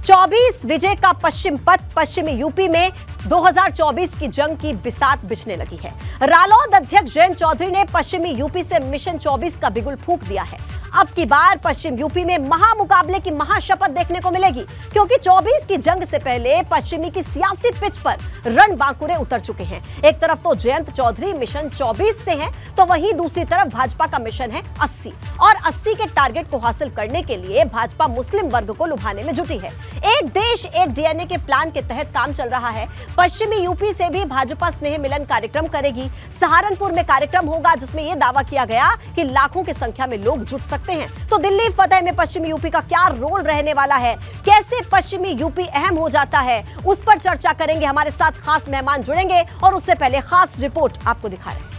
24 विजय का पश्चिम पथ पश्चिमी यूपी में 2024 की जंग की बिसात बिछने लगी है। रालोद अध्यक्ष जयंत चौधरी ने पश्चिमी यूपी से मिशन 24 का बिगुल फूंक दिया है। अब की बार पश्चिम यूपी में महामुकाबले की महाशपथ देखने को मिलेगी, क्योंकि 24 की जंग से पहले पश्चिमी की सियासी पिच पर रणबांकुरे उतर चुके हैं। एक तरफ तो जयंत चौधरी मिशन 24 से हैं, तो वहीं दूसरी तरफ भाजपा का मिशन है 80 और 80 के टारगेट को हासिल करने के लिए भाजपा मुस्लिम वर्ग को लुभाने में जुटी है। एक देश एक डीएनए के प्लान के तहत काम चल रहा है। पश्चिमी यूपी से भी भाजपा स्नेह मिलन कार्यक्रम करेगी। सहारनपुर में कार्यक्रम होगा जिसमें यह दावा किया गया कि लाखों की संख्या में लोग जुट सकते हैं। तो दिल्ली फतेह में पश्चिमी यूपी का क्या रोल रहने वाला है, कैसे पश्चिमी यूपी अहम हो जाता है, उस पर चर्चा करेंगे। हमारे साथ खास मेहमान जुड़ेंगे और उससे पहले खास रिपोर्ट आपको दिखा रहे हैं।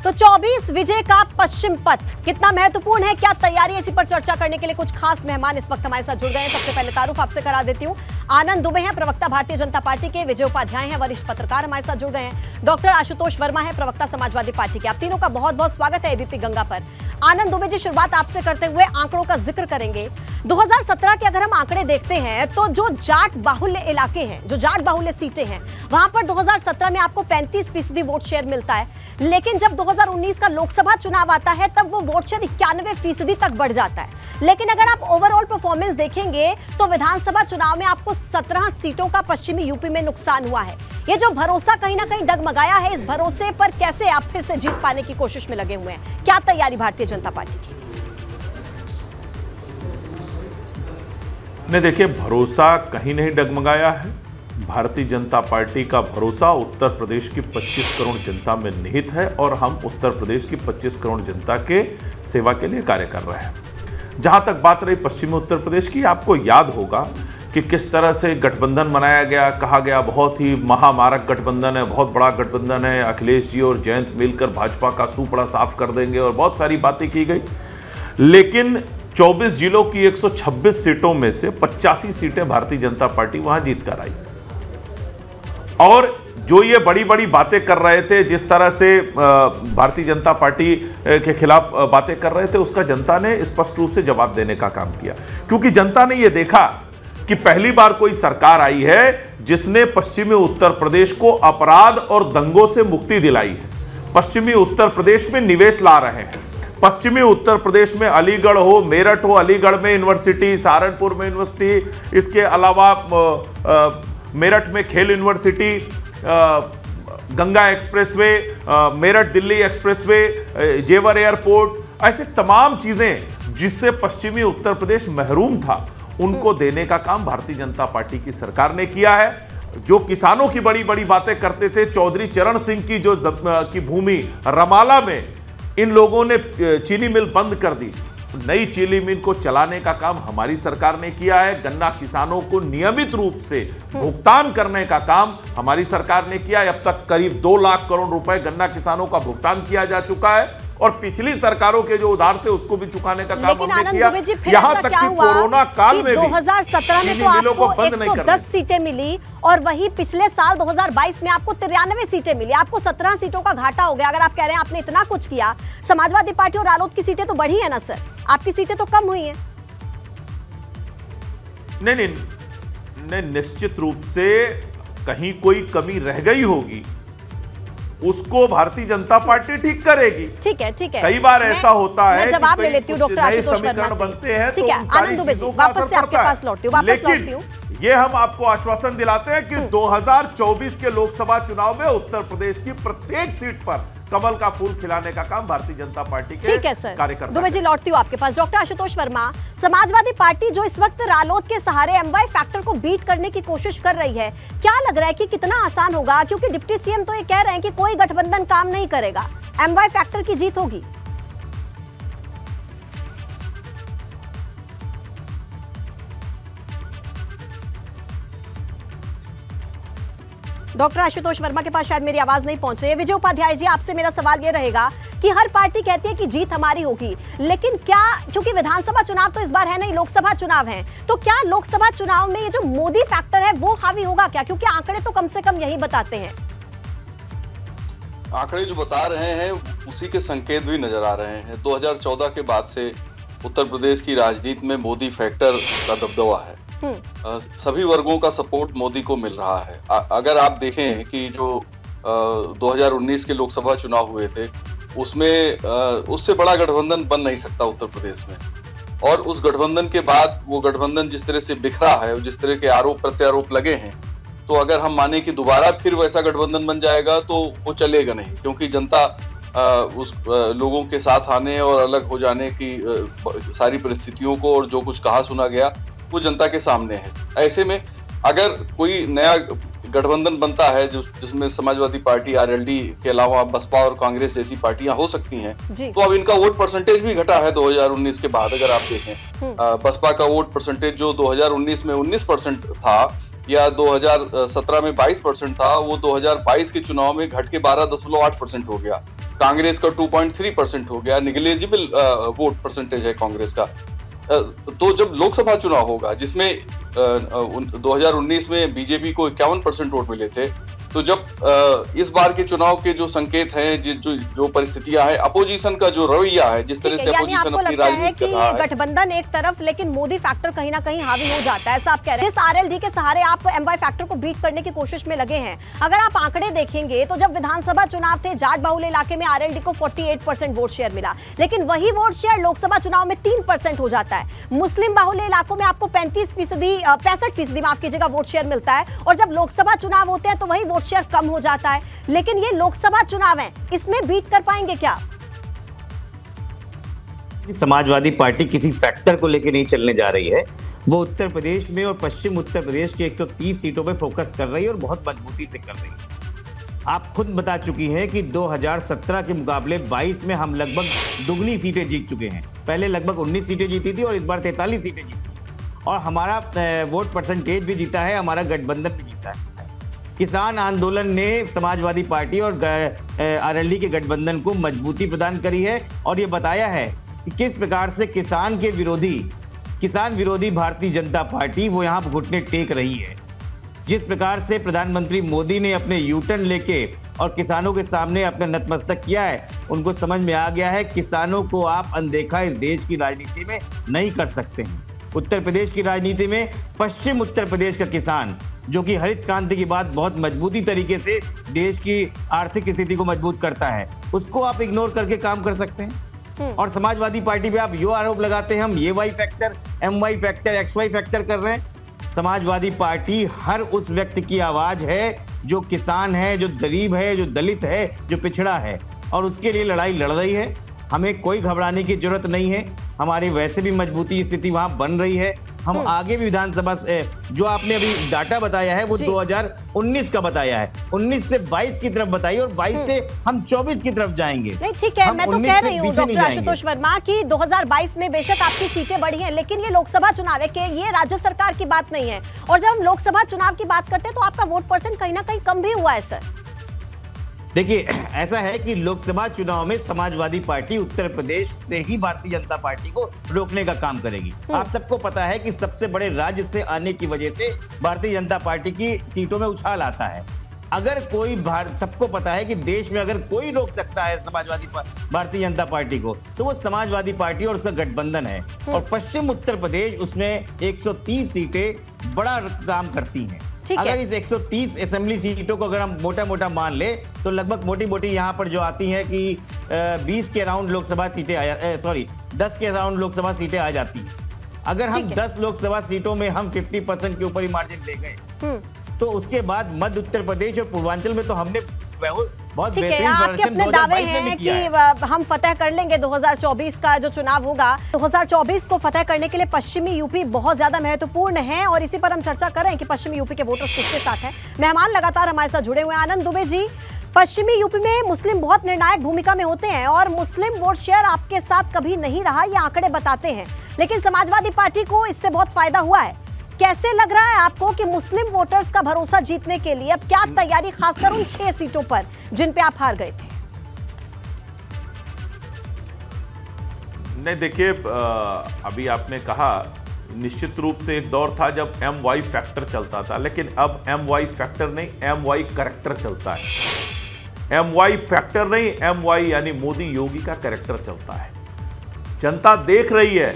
तो 24 विजय का पश्चिम पथ कितना महत्वपूर्ण है, क्या तैयारी है, इसी पर चर्चा करने के लिए कुछ खास मेहमान इस वक्त हमारे साथ जुड़ गए हैं। सबसे पहले तारुफ आपसे करा देती हूँ। आनंद दुबे हैं, प्रवक्ता भारतीय जनता पार्टी के। विजय उपाध्याय हैं, वरिष्ठ पत्रकार हमारे साथ जुड़ गए हैं। डॉक्टर आशुतोष वर्मा है, प्रवक्ता समाजवादी पार्टी के। आप तीनों का बहुत बहुत स्वागत है एबीपी गंगा पर। आनंद दुबे जी, शुरुआत आपसे करते हुए आंकड़ों का जिक्र करेंगे। 2017 के अगर हम आंकड़े देखते हैं तो जो जाट बाहुल्य इलाके हैं, जो जाट बाहुल्य सीटें हैं, वहां पर 2017 में आपको 35% वोट शेयर मिलता है। लेकिन जब 2019 का लोकसभा चुनाव आता है तब वो वोट शेयर 91% तक बढ़ जाता है। लेकिन अगर आप ओवरऑल परफॉर्मेंस देखेंगे तो विधानसभा चुनाव में आपको 17 सीटों का पश्चिमी यूपी में नुकसान हुआ है। ये जो भरोसा कहीं ना कहीं डगमगाया है, इस भरोसे पर कैसे आप फिर से जीत पाने की कोशिश में लगे हुए हैं? क्या तैयारी भारतीय जनता पार्टी की? नहीं, देखिए, भरोसा कहीं नहीं डगमगाया है। भारतीय जनता पार्टी का भरोसा उत्तर प्रदेश की 25 करोड़ जनता में निहित है और हम उत्तर प्रदेश की 25 करोड़ जनता के सेवा के लिए कार्य कर रहे हैं। जहां तक बात रही पश्चिमी उत्तर प्रदेश की, आपको याद होगा कि किस तरह से गठबंधन बनाया गया, कहा गया बहुत ही महामारक गठबंधन है, बहुत बड़ा गठबंधन है, अखिलेश जी और जयंत मिलकर भाजपा का सूपड़ा साफ कर देंगे और बहुत सारी बातें की गई। लेकिन 24 जिलों की 126 सीटों में से 85 सीटें भारतीय जनता पार्टी वहां जीत कर आई। और जो ये बड़ी बड़ी बातें कर रहे थे, जिस तरह से भारतीय जनता पार्टी के खिलाफ बातें कर रहे थे, उसका जनता ने स्पष्ट रूप से जवाब देने का काम किया। क्योंकि जनता ने ये देखा कि पहली बार कोई सरकार आई है जिसने पश्चिमी उत्तर प्रदेश को अपराध और दंगों से मुक्ति दिलाई है। पश्चिमी उत्तर प्रदेश में निवेश ला रहे हैं। पश्चिमी उत्तर प्रदेश में अलीगढ़ हो, मेरठ हो, अलीगढ़ में यूनिवर्सिटी, सहारनपुर में यूनिवर्सिटी, इसके अलावा मेरठ में खेल university, Ganga expressway, Meerut Delhi expressway, जेवर एयरपोर्ट, ऐसे तमाम चीजें जिससे पश्चिमी उत्तर प्रदेश महरूम था, उनको देने का काम भारतीय जनता पार्टी की सरकार ने किया है। जो किसानों की बड़ी बड़ी बातें करते थे, चौधरी चरण सिंह की जो की भूमि रमाला में इन लोगों ने चीनी मिल बंद कर दी, नई चीनी मिल को चलाने का काम हमारी सरकार ने किया है। गन्ना किसानों को नियमित रूप से भुगतान करने का काम हमारी सरकार ने किया है। अब तक करीब 2 लाख करोड़ रुपए गन्ना किसानों का भुगतान किया जा चुका है और पिछली सरकारों के जो उधार थे उसको भी चुकाने का काम हमने किया। फिर यहाँ तक कि कोरोना काल में 2017 में तो आपको 110 सीटें मिली और वही पिछले साल 2022 में आपको 93 सीटें मिली, आपको 17 सीटों का घाटा हो गया। अगर आप कह रहे हैं आपने इतना कुछ किया, समाजवादी पार्टी और रालोद की सीटें तो बढ़ी है ना सर, आपकी सीटें तो कम हुई हैं। नहीं, निश्चित रूप से कहीं कोई कमी रह गई होगी, उसको भारतीय जनता पार्टी ठीक करेगी। ठीक है। कई बार ऐसा होता है कि जवाब ले लेती हूं डॉक्टर आशुतोष समीकरण बनते हैं तो आनंद दुबे जी वापस से आपके पास लौटती हूं। लेकिन ये हम आपको आश्वासन दिलाते हैं कि 2024 के लोकसभा चुनाव में उत्तर प्रदेश की प्रत्येक सीट पर कमल का फूल खिलाने का काम भारतीय जनता पार्टी के कार्यकर्ता। दुबे जी लौटती हूं आपके पास। डॉक्टर आशुतोष वर्मा, समाजवादी पार्टी जो इस वक्त रालोद के सहारे एमवाई फैक्टर को बीट करने की कोशिश कर रही है, क्या लग रहा है कि कितना आसान होगा? क्योंकि डिप्टी सीएम तो ये कह रहे हैं कि कोई गठबंधन काम नहीं करेगा, एमवाई फैक्टर की जीत होगी। डॉक्टर आशुतोष वर्मा के पास शायद मेरी आवाज नहीं पहुंच रही है। विजय उपाध्याय जी, आपसे मेरा सवाल ये रहेगा कि हर पार्टी कहती है कि जीत हमारी होगी, लेकिन क्या, क्योंकि विधानसभा चुनाव तो इस बार है नहीं, लोकसभा चुनाव है, तो क्या लोकसभा चुनाव में ये जो मोदी फैक्टर है वो हावी होगा क्या? क्योंकि आंकड़े तो कम से कम यही बताते हैं। आंकड़े जो बता रहे हैं उसी के संकेत भी नजर आ रहे हैं। 2014 के बाद से उत्तर प्रदेश की राजनीति में मोदी फैक्टर का दबदबा है। सभी वर्गों का सपोर्ट मोदी को मिल रहा है। अगर आप देखें कि जो 2019 के लोकसभा चुनाव हुए थे उसमें उससे बड़ा गठबंधन बन नहीं सकता उत्तर प्रदेश में, और उस गठबंधन के बाद वो गठबंधन जिस तरह से बिखरा है, जिस तरह के आरोप प्रत्यारोप लगे हैं, तो अगर हम माने कि दोबारा फिर वैसा गठबंधन बन जाएगा तो वो चलेगा नहीं, क्योंकि जनता उस लोगों के साथ आने और अलग हो जाने की सारी परिस्थितियों को और जो कुछ कहा सुना गया वो जनता के सामने है। ऐसे में अगर कोई नया गठबंधन बनता है जिसमें समाजवादी पार्टी, आरएलडी के अलावा बसपा और कांग्रेस जैसी पार्टियां हो सकती हैं, तो अब इनका वोट परसेंटेज भी घटा है 2019 के बाद। अगर आप देखें बसपा का वोट परसेंटेज जो 2019 में 19% था या 2017 में 22% था, वो 2022 के चुनाव में घट के 12.8% हो गया। कांग्रेस का 2.3% हो गया। निगलेजिबल वोट परसेंटेज है कांग्रेस का। तो जब लोकसभा चुनाव होगा जिसमें 2019 में बीजेपी को 51% वोट मिले थे, तो जब इस बार के चुनाव के जो संकेत हैं, जो परिस्थितियां हैं, अपोजिशन का जो रवैया है, जिस तरह से अपोजिशन अपनी राजनीति कर रहा है, गठबंधन एक तरफ लेकिन मोदी फैक्टर कहीं ना कहीं हावी हो जाता है, ऐसा आप कह रहे हैं। इस आरएलडी के सहारे आप एमवाई फैक्टर को बीट करने की कोशिश में लगे हैं। अगर आप आंकड़े देखेंगे तो जब विधानसभा चुनाव थे, जाट बाहुल्य इलाके में आरएलडी को 48% वोट शेयर मिला, लेकिन वही वोट शेयर लोकसभा चुनाव में 3% हो जाता है। मुस्लिम बाहुल्य इलाकों में आपको 65% माफ कीजिएगा वोट शेयर मिलता है, और जब लोकसभा चुनाव होते हैं तो वही वोट शेयर कम हो जाता है। लेकिन ये लोकसभा चुनाव है, इसमें बीट कर पाएंगे क्या? समाजवादी पार्टी किसी फैक्टर को लेकर नहीं चलने जा रही है। वो उत्तर प्रदेश में और पश्चिम उत्तर प्रदेश की 130 सीटों पे फोकस कर रही है और बहुत मजबूती से कर रही है। आप खुद बता चुकी हैं कि 2017 के मुकाबले 22 में हम लगभग दुगनी सीटें जीत चुके हैं। पहले लगभग 19 सीटें जीती थी और इस बार 43 सीटें जीती, और हमारा वोट परसेंटेज भी जीता है, हमारा गठबंधन भी जीता है। किसान आंदोलन ने समाजवादी पार्टी और आरएलडी के गठबंधन को मजबूती प्रदान करी है और ये बताया है कि किस प्रकार से किसान विरोधी भारतीय जनता पार्टी वो यहाँ घुटने टेक रही है। जिस प्रकार से प्रधानमंत्री मोदी ने अपने यूटर्न लेके और किसानों के सामने अपना नतमस्तक किया है, उनको समझ में आ गया है किसानों को आप अनदेखा इस देश की राजनीति में नहीं कर सकते हैं। उत्तर प्रदेश की राजनीति में पश्चिम उत्तर प्रदेश का किसान, जो कि हरित क्रांति के बाद बहुत मजबूती तरीके से देश की आर्थिक स्थिति को मजबूत करता है, उसको आप इग्नोर करके काम कर सकते हैं। और समाजवादी पार्टी पे आप यो आरोप लगाते हैं हम ये Y factor, M Y factor, X Y factor कर रहे हैं। समाजवादी पार्टी हर उस व्यक्ति की आवाज है जो किसान है, जो गरीब है, जो दलित है, जो पिछड़ा है, और उसके लिए लड़ाई लड़ रही है। हमें कोई घबराने की जरूरत नहीं है। हमारी वैसे भी मजबूती स्थिति वहां बन रही है। हम आगे भी विधानसभा जो आपने अभी डाटा बताया है वो 2019 का बताया है, 19 से 22 की तरफ बताइए और 22 से हम 24 की तरफ जाएंगे। नहीं ठीक है, मैं तो कह रही हूँ डॉक्टर आशुतोष वर्मा कि 2022 में बेशक आपकी सीटें बढ़ी हैं, लेकिन ये लोकसभा चुनाव है कि ये राज्य सरकार की बात नहीं है। और जब हम लोकसभा चुनाव की बात करते हैं तो आपका वोट परसेंट कहीं ना कहीं कम भी हुआ है सर। देखिए, ऐसा है कि लोकसभा चुनाव में समाजवादी पार्टी उत्तर प्रदेश से ही भारतीय जनता पार्टी को रोकने का काम करेगी। आप सबको पता है कि सबसे बड़े राज्य से आने की वजह से भारतीय जनता पार्टी की सीटों में उछाल आता है। अगर कोई सबको पता है कि देश में अगर कोई रोक सकता है भारतीय जनता पार्टी को, तो वो समाजवादी पार्टी और उसका गठबंधन है। और पश्चिम उत्तर प्रदेश उसमें 130 सीटें बड़ा काम करती हैं। अगर इस 130 असेंबली सीटों को अगर हम मोटा मोटा मान ले, तो लगभग मोटी मोटी यहाँ पर जो आती हैं कि 20 के अराउंड लोकसभा सीटें 10 के अराउंड लोकसभा सीटें आ जाती हैं। अगर हम 10 लोकसभा सीटों में हम 50% के ऊपर ही मार्जिन ले गए, तो उसके बाद मध्य उत्तर प्रदेश और पूर्वांचल में तो हमने बहुत बेहतरीन आपके अपने दावे हैं कि हम फतह कर लेंगे 2024 का जो चुनाव होगा। 2024 को फतह करने के लिए पश्चिमी यूपी बहुत ज्यादा महत्वपूर्ण है और इसी पर हम चर्चा कर रहे हैं कि पश्चिमी यूपी के वोटर्स किसके साथ हैं। मेहमान लगातार हमारे साथ जुड़े हुए हैं। आनंद दुबे जी, पश्चिमी यूपी में मुस्लिम बहुत निर्णायक भूमिका में होते हैं और मुस्लिम वोट शेयर आपके साथ कभी नहीं रहा, ये आंकड़े बताते हैं, लेकिन समाजवादी पार्टी को इससे बहुत फायदा हुआ है। कैसे लग रहा है आपको कि मुस्लिम वोटर्स का भरोसा जीतने के लिए अब क्या तैयारी, खासकर उन 6 सीटों पर जिन पे आप हार गए थे? नहीं, देखिए, अभी आपने कहा निश्चित रूप से एक दौर था जब MY फैक्टर चलता था, लेकिन अब MY फैक्टर नहीं, MY कैरेक्टर चलता है। MY फैक्टर नहीं, MY यानी मोदी योगी का कैरेक्टर चलता है। जनता देख रही है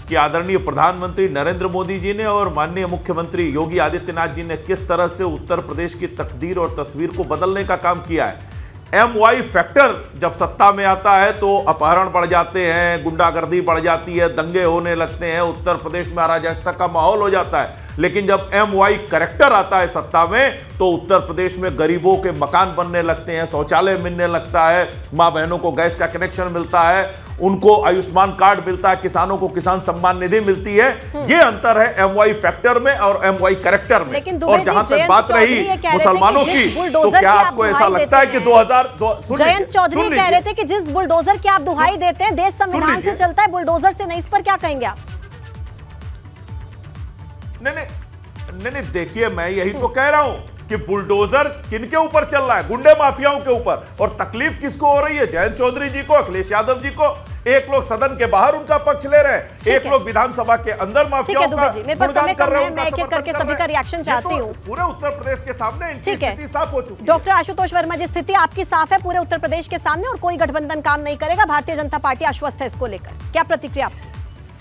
कि आदरणीय प्रधानमंत्री नरेंद्र मोदी जी ने और माननीय मुख्यमंत्री योगी आदित्यनाथ जी ने किस तरह से उत्तर प्रदेश की तकदीर और तस्वीर को बदलने का काम किया है। MY फैक्टर जब सत्ता में आता है तो अपहरण बढ़ जाते हैं, गुंडागर्दी बढ़ जाती है, दंगे होने लगते हैं, उत्तर प्रदेश में अराजकता का माहौल हो जाता है। लेकिन जब MY कैरेक्टर आता है सत्ता में तो उत्तर प्रदेश में गरीबों के मकान बनने लगते हैं, शौचालय मिलने लगता है, माँ बहनों को गैस का कनेक्शन मिलता है, उनको आयुष्मान कार्ड मिलता है, किसानों को किसान सम्मान निधि मिलती है। ये अंतर है MY फैक्टर में और MY कैरेक्टर में। और जहां तक बात रही मुसलमानों की, तो क्या आपको ऐसा लगता है कि 2000 जयंत चौधरी कह रहे थे कि जिस बुलडोजर की आप दुहाई देते हैं, देश संविधान से चलता है, बुलडोजर से नहीं, इस पर क्या कहेंगे आप? नहीं, देखिए, मैं यही तो कह रहा हूं कि बुलडोजर किनके ऊपर चल रहा है? गुंडे माफियाओं के ऊपर। और तकलीफ किसको हो रही है? जयंत चौधरी जी को, अखिलेश यादव जी को। एक लोग सदन के बाहर उनका पक्ष ले रहे हैं, एक लोग विधानसभा के अंदर माफियाओं का गुणगान कर रहे हैं, मैं एक एक करके सभी का रिएक्शन चाहती हूं। पूरे उत्तर प्रदेश के सामने इनकी स्थिति साफ हो चुकी है। डॉक्टर आशुतोष वर्मा जी, स्थिति आपकी साफ है पूरे उत्तर प्रदेश के सामने और कोई गठबंधन काम नहीं करेगा, भारतीय जनता पार्टी आश्वस्त है इसको लेकर, क्या प्रतिक्रिया आपकी?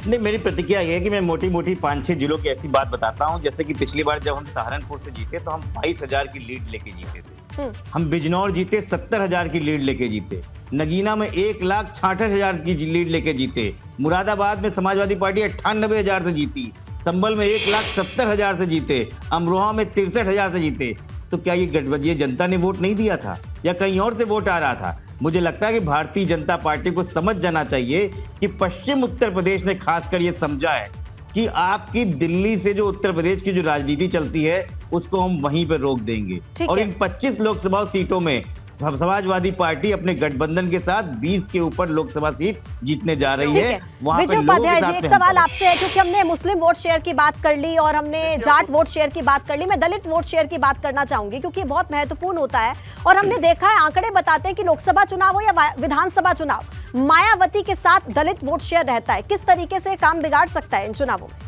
नहीं, मेरी प्रतिक्रिया यह है कि मैं मोटी मोटी 5-6 जिलों की ऐसी बात बताता हूं, जैसे कि पिछली बार जब हम सहारनपुर से जीते तो हम 22,000 की लीड लेके जीते थे। हम बिजनौर जीते 70,000 की लीड लेके जीते। नगीना में 1,66,000 की लीड लेके जीते। मुरादाबाद में समाजवादी पार्टी 98,000 से जीती। संभल में 1,70,000 से जीते। अमरोहा में 63,000 से जीते। तो क्या ये जनता ने वोट नहीं दिया था या कहीं और से वोट आ रहा था? मुझे लगता है कि भारतीय जनता पार्टी को समझ जाना चाहिए कि पश्चिम उत्तर प्रदेश ने खासकर ये समझा है कि आपकी दिल्ली से जो उत्तर प्रदेश की जो राजनीति चलती है उसको हम वहीं पर रोक देंगे। और इन 25 लोकसभा सीटों में समाजवादी पार्टी अपने गठबंधन के साथ 20 के ऊपर लोकसभा सीट जीतने जा रही है। विजय उपाध्याय जी, एक सवाल आपसे है, क्योंकि हमने मुस्लिम वोट शेयर की बात कर ली और हमने जाट वोट शेयर की बात कर ली, मैं दलित वोट शेयर की बात करना चाहूंगी क्योंकि ये बहुत महत्वपूर्ण होता है। और हमने देखा है, आंकड़े बताते हैं कि लोकसभा चुनाव हो या विधानसभा चुनाव, मायावती के साथ दलित वोट शेयर रहता है। किस तरीके से काम बिगाड़ सकता है इन चुनावों में?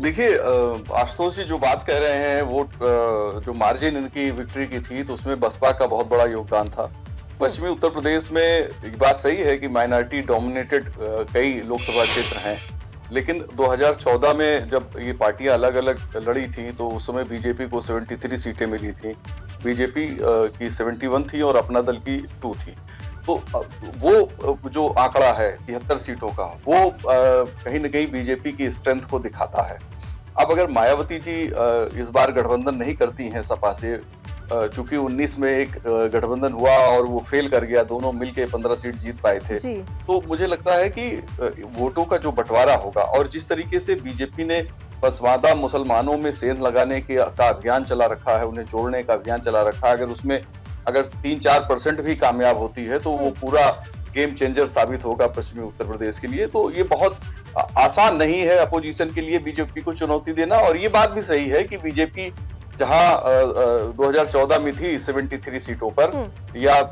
देखिए, आशुतोष जी जो बात कह रहे हैं, वो जो मार्जिन इनकी विक्ट्री की थी तो उसमें बसपा का बहुत बड़ा योगदान था। पश्चिमी उत्तर प्रदेश में एक बात सही है कि माइनॉरिटी डोमिनेटेड कई लोकसभा क्षेत्र हैं, लेकिन 2014 में जब ये पार्टियां अलग अलग लड़ी थी तो उस समय बीजेपी को 73 सीटें मिली थी, बीजेपी की 71 थी और अपना दल की 2 थी। तो वो जो आंकड़ा है 73 सीटों का, वो कहीं न कहीं बीजेपी की स्ट्रेंथ को दिखाता है। अब अगर मायावती जी इस बार गठबंधन नहीं करती हैं सपा से, चूंकि 19 में एक गठबंधन हुआ और वो फेल कर गया, दोनों मिलके 15 सीट जीत पाए थे, तो मुझे लगता है कि वोटों का जो बंटवारा होगा और जिस तरीके से बीजेपी ने पसमानदा मुसलमानों में सेंध लगाने का अभियान चला रखा है, उन्हें जोड़ने का अभियान चला रखा है, अगर उसमें अगर 3-4% भी कामयाब होती है तो वो पूरा गेम चेंजर साबित होगा पश्चिमी उत्तर प्रदेश के लिए। तो ये बहुत आसान नहीं है अपोजिशन के लिए बीजेपी को चुनौती देना। और ये बात भी सही है कि बीजेपी जहां 2014 में थी 73 सीटों पर, या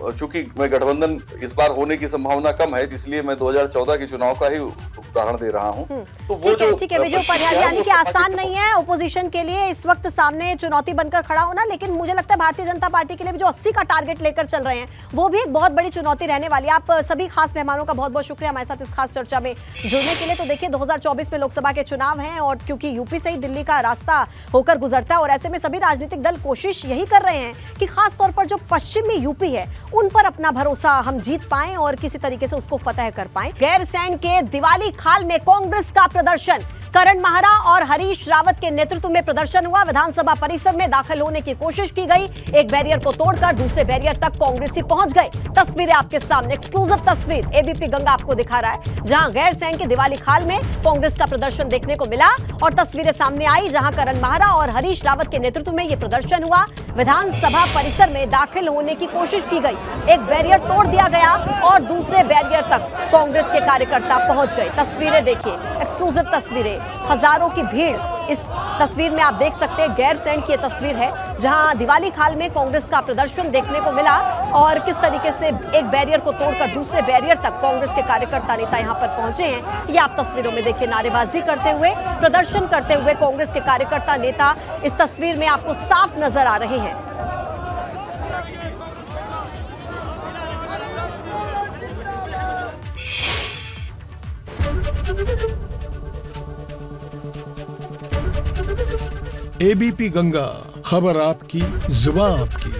चूंकि मैं गठबंधन इस बार होने की संभावना कम है, इसलिए मैं 2014 के चुनाव का ही उदाहरण दे रहा हूं। तो वो ठीक है विजय उपाध्याय, यानी कि आसान नहीं है ओपोजिशन के लिए इस वक्त सामने चुनौती बनकर खड़ा होना, लेकिन मुझे लगता है भारतीय जनता पार्टी के लिए भी जो 80 का टारगेट लेकर चल रहे हैं वो भी एक बहुत बड़ी चुनौती रहने वाली है। आप सभी खास मेहमानों का बहुत बहुत शुक्रिया हमारे साथ इस खास चर्चा में जुड़ने के लिए। तो देखिए 2024 में लोकसभा के चुनाव हैं और क्योंकि यूपी से ही दिल्ली का रास्ता होकर गुजरता है और ऐसे में सभी राजनीतिक दल कोशिश यही कर रहे हैं कि खासतौर पर जो पश्चिमी यूपी है उन पर अपना भरोसा हम जीत पाएं और किसी तरीके से उसको फतह कर पाएं। गैरसैंण के दिवाली खाल में कांग्रेस का प्रदर्शन, करण माहरा और हरीश रावत के नेतृत्व में प्रदर्शन हुआ। विधानसभा परिसर में दाखिल होने की कोशिश की गई, एक बैरियर को तोड़कर दूसरे बैरियर तक कांग्रेसी पहुंच गए। तस्वीरें आपके सामने, एक्सक्लूसिव तस्वीर एबीपी गंगा आपको दिखा रहा है, जहां गैरसैंण के दिवाली खाल में कांग्रेस का प्रदर्शन देखने को मिला और तस्वीरें सामने आई जहां करण माहरा और हरीश रावत के नेतृत्व में यह प्रदर्शन हुआ। विधानसभा परिसर में दाखिल होने की कोशिश की गई, एक बैरियर तोड़ दिया गया और दूसरे बैरियर तक कांग्रेस के कार्यकर्ता पहुंच गए। तस्वीरें देखिए, एक्सक्लूसिव तस्वीरें, हजारों की भीड़ इस तस्वीर में आप देख सकते हैं। गैरसैंण की यह तस्वीर है जहां दिवाली खाल में कांग्रेस का प्रदर्शन देखने को मिला और किस तरीके से एक बैरियर को तोड़कर दूसरे बैरियर तक कांग्रेस के कार्यकर्ता नेता यहां पर पहुंचे हैं। ये आप तस्वीरों में देखिए, नारेबाजी करते हुए, प्रदर्शन करते हुए कांग्रेस के कार्यकर्ता नेता इस तस्वीर में आपको साफ नजर आ रहे हैं। एबीपी गंगा, खबर आपकी, जुबान आपकी।